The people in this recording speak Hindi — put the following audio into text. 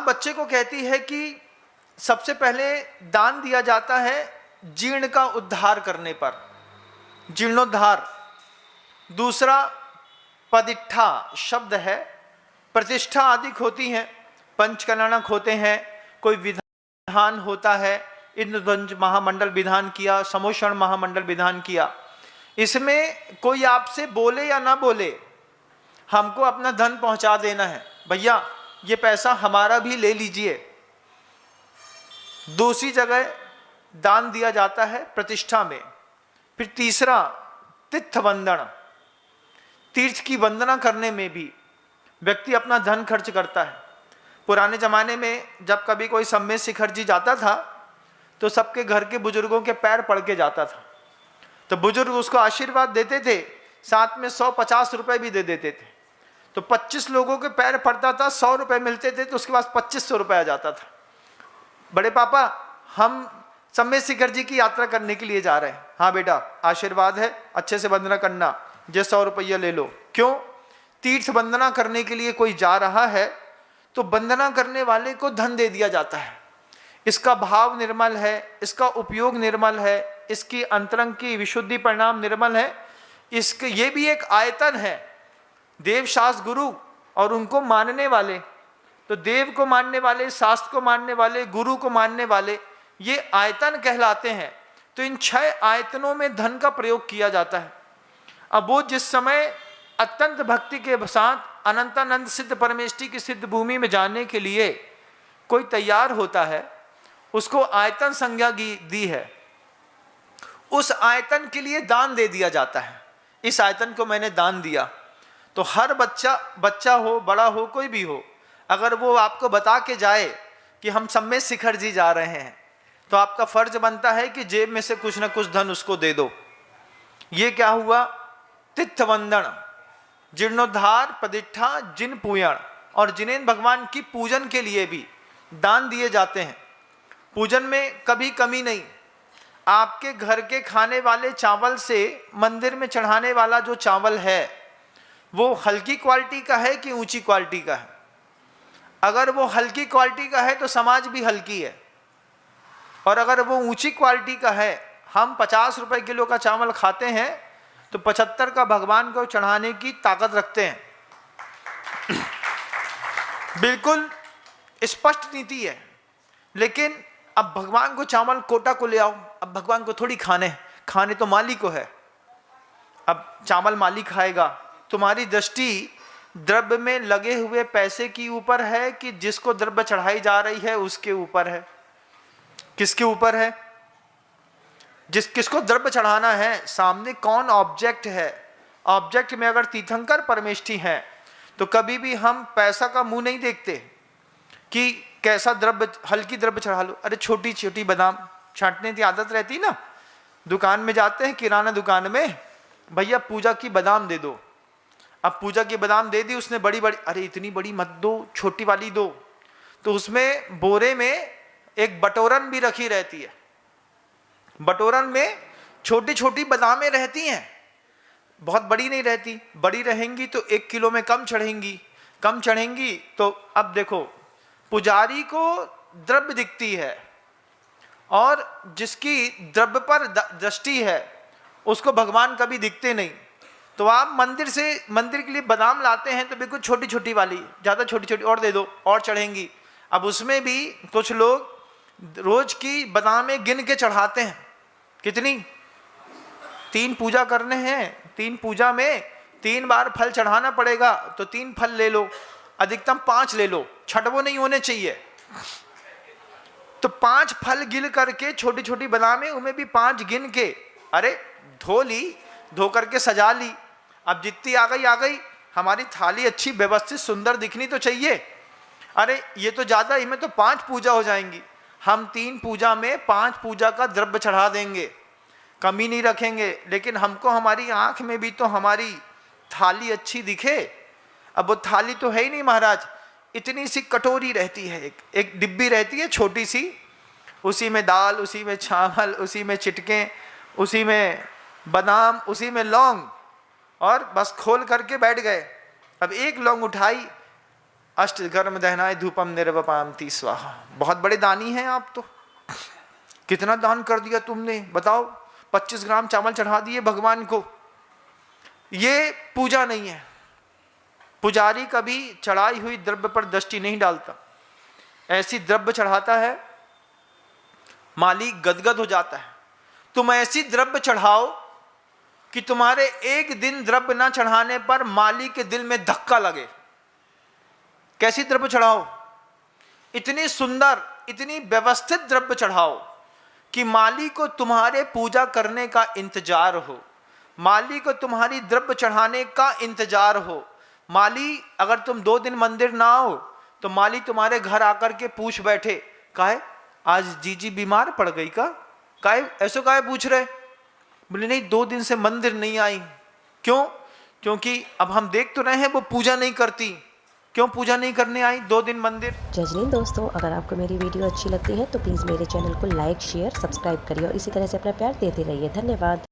बच्चे को कहती है कि सबसे पहले दान दिया जाता है जीर्ण का उद्धार करने पर, जीर्णोद्धार। दूसरा पदिट्ठा शब्द है, प्रतिष्ठा आदि होती हैं, पंचकलनक होते हैं, कोई विधान होता है, इंद्रध्वज महामंडल विधान किया, समोषण महामंडल विधान किया। इसमें कोई आपसे बोले या ना बोले, हमको अपना धन पहुंचा देना है, भैया ये पैसा हमारा भी ले लीजिए। दूसरी जगह दान दिया जाता है प्रतिष्ठा में। फिर तीसरा तीर्थ वंदन, तीर्थ की वंदना करने में भी व्यक्ति अपना धन खर्च करता है। पुराने जमाने में जब कभी कोई सम्मेद शिखर जी जाता था तो सबके घर के बुजुर्गों के पैर पड़ के जाता था, तो बुजुर्ग उसको आशीर्वाद देते थे, साथ में 150 रुपए भी दे देते थे। तो 25 लोगों के पैर पड़ता था, 100 रुपए मिलते थे, तो उसके पास 2500 रुपये आ जाता था। बड़े पापा हम सम्मेद शिखर जी की यात्रा करने के लिए जा रहे हैं। हाँ बेटा आशीर्वाद है, अच्छे से वंदना करना, जे 100 रुपया ले लो। क्यों? तीर्थ वंदना करने के लिए कोई जा रहा है तो वंदना करने वाले को धन दे दिया जाता है। इसका भाव निर्मल है, इसका उपयोग निर्मल है, इसकी अंतरंग की विशुद्धि परिणाम निर्मल है। इसके ये भी एक आयतन है। देव शास्त्र गुरु और उनको मानने वाले, तो देव को मानने वाले, शास्त्र को मानने वाले, गुरु को मानने वाले, ये आयतन कहलाते हैं। तो इन 6 आयतनों में धन का प्रयोग किया जाता है। अब वो जिस समय अत्यंत भक्ति के साथ अनंतानंद सिद्ध परमेष्टि की सिद्ध भूमि में जाने के लिए कोई तैयार होता है, उसको आयतन संज्ञा दी है, उस आयतन के लिए दान दे दिया जाता है। इस आयतन को मैंने दान दिया, तो हर बच्चा हो, बड़ा हो, कोई भी हो, अगर वो आपको बता के जाए कि हम सम्मेद शिखर जी जा रहे हैं, तो आपका फर्ज बनता है कि जेब में से कुछ ना कुछ धन उसको दे दो। ये क्या हुआ? तीर्थ वंदन, जीर्णोद्धार, प्रतिष्ठा, जिन पूजन, और जिनेन्द्र भगवान की पूजन के लिए भी दान दिए जाते हैं। पूजन में कभी कमी नहीं। आपके घर के खाने वाले चावल से मंदिर में चढ़ाने वाला जो चावल है वो हल्की क्वालिटी का है कि ऊंची क्वालिटी का है? अगर वो हल्की क्वालिटी का है तो समाज भी हल्की है, और अगर वो ऊंची क्वालिटी का है, हम 50 रुपए किलो का चावल खाते हैं तो 75 का भगवान को चढ़ाने की ताकत रखते हैं। बिल्कुल स्पष्ट नीति है। लेकिन अब भगवान को चावल कोटा को ले आओ, अब भगवान को थोड़ी खाने तो मालिक को है। अब चावल मालिक खाएगा। तुम्हारी दृष्टि द्रव्य में लगे हुए पैसे की ऊपर है कि जिसको द्रव्य चढ़ाई जा रही है उसके ऊपर है? किसके ऊपर है? किसको द्रव्य चढ़ाना है, सामने कौन ऑब्जेक्ट है। ऑब्जेक्ट में अगर तीर्थंकर परमेष्ठी है तो कभी भी हम पैसा का मुंह नहीं देखते कि कैसा द्रव्य, हल्की द्रव्य चढ़ा लो। अरे छोटी छोटी बादाम छांटने की आदत रहती ना, दुकान में जाते हैं किराना दुकान में, भैया पूजा की बादाम दे दो। अब पूजा की बादाम दे दी उसने, बड़ी बड़ी, अरे इतनी बड़ी मत दो, छोटी वाली दो। तो उसमें बोरे में एक बटोरन भी रखी रहती है, बटोरन में छोटी छोटी बादामें रहती हैं, बहुत बड़ी नहीं रहती। बड़ी रहेंगी तो 1 किलो में कम चढ़ेंगी। तो अब देखो, पुजारी को द्रव्य दिखती है और जिसकी द्रव्य पर दृष्टि है उसको भगवान कभी दिखते नहीं। तो आप मंदिर के लिए बादाम लाते हैं तो बिल्कुल छोटी छोटी वाली, ज़्यादा छोटी छोटी और दे दो और चढ़ेंगी। अब उसमें भी कुछ लोग रोज की बादामें गिन के चढ़ाते हैं। कितनी? 3 पूजा करने हैं, 3 पूजा में 3 बार फल चढ़ाना पड़ेगा, तो 3 फल ले लो, अधिकतम 5 ले लो, छठवो नहीं होने चाहिए। तो 5 फल गिन करके छोटी छोटी बादामें, उनमें भी 5 गिन के, अरे धो ली, धो करके सजा ली। अब जितनी आ गई, हमारी थाली अच्छी व्यवस्थित सुंदर दिखनी तो चाहिए। अरे ये तो ज़्यादा, इनमें तो 5 पूजा हो जाएंगी। हम 3 पूजा में 5 पूजा का द्रव्य चढ़ा देंगे, कमी नहीं रखेंगे। लेकिन हमको हमारी आंख में भी तो हमारी थाली अच्छी दिखे। अब वो थाली तो है ही नहीं महाराज, इतनी सी कटोरी रहती है, एक डिब्बी रहती है छोटी सी, उसी में दाल, उसी में चावल, उसी में चिटके, उसी में बादाम, उसी में लौंग, और बस खोल करके बैठ गए। अब एक लौंग उठाई, अष्ट कर्म दहनाय धूपम निर्वपामति स्वाहा। बहुत बड़े दानी हैं आप तो। कितना दान कर दिया तुमने बताओ। 25 ग्राम चावल चढ़ा दिए भगवान को। ये पूजा नहीं है। पुजारी कभी चढ़ाई हुई द्रव्य पर दृष्टि नहीं डालता। ऐसी द्रव्य चढ़ाता है माली गदगद हो जाता है। तुम ऐसी द्रव्य चढ़ाओ कि तुम्हारे एक दिन द्रव्य ना चढ़ाने पर माली के दिल में धक्का लगे। कैसी द्रव्य चढ़ाओ? इतनी सुंदर, इतनी व्यवस्थित द्रव्य चढ़ाओ कि माली को तुम्हारे पूजा करने का इंतजार हो, माली को तुम्हारी द्रव्य चढ़ाने का इंतजार हो। माली अगर तुम 2 दिन मंदिर ना आओ तो माली तुम्हारे घर आकर के पूछ बैठे, काहे आज जीजी बीमार पड़ गई का? काहे ऐसो काहे पूछ रहे? बोले नहीं 2 दिन से मंदिर नहीं आई। क्यों? क्योंकि अब हम देख तो रहे हैं वो पूजा नहीं करती। क्यों पूजा नहीं करने आई 2 दिन मंदिर? जजनीन दोस्तों, अगर आपको मेरी वीडियो अच्छी लगती है तो प्लीज़ मेरे चैनल को लाइक, शेयर, सब्सक्राइब करिए और इसी तरह से अपना प्यार देते रहिए। धन्यवाद।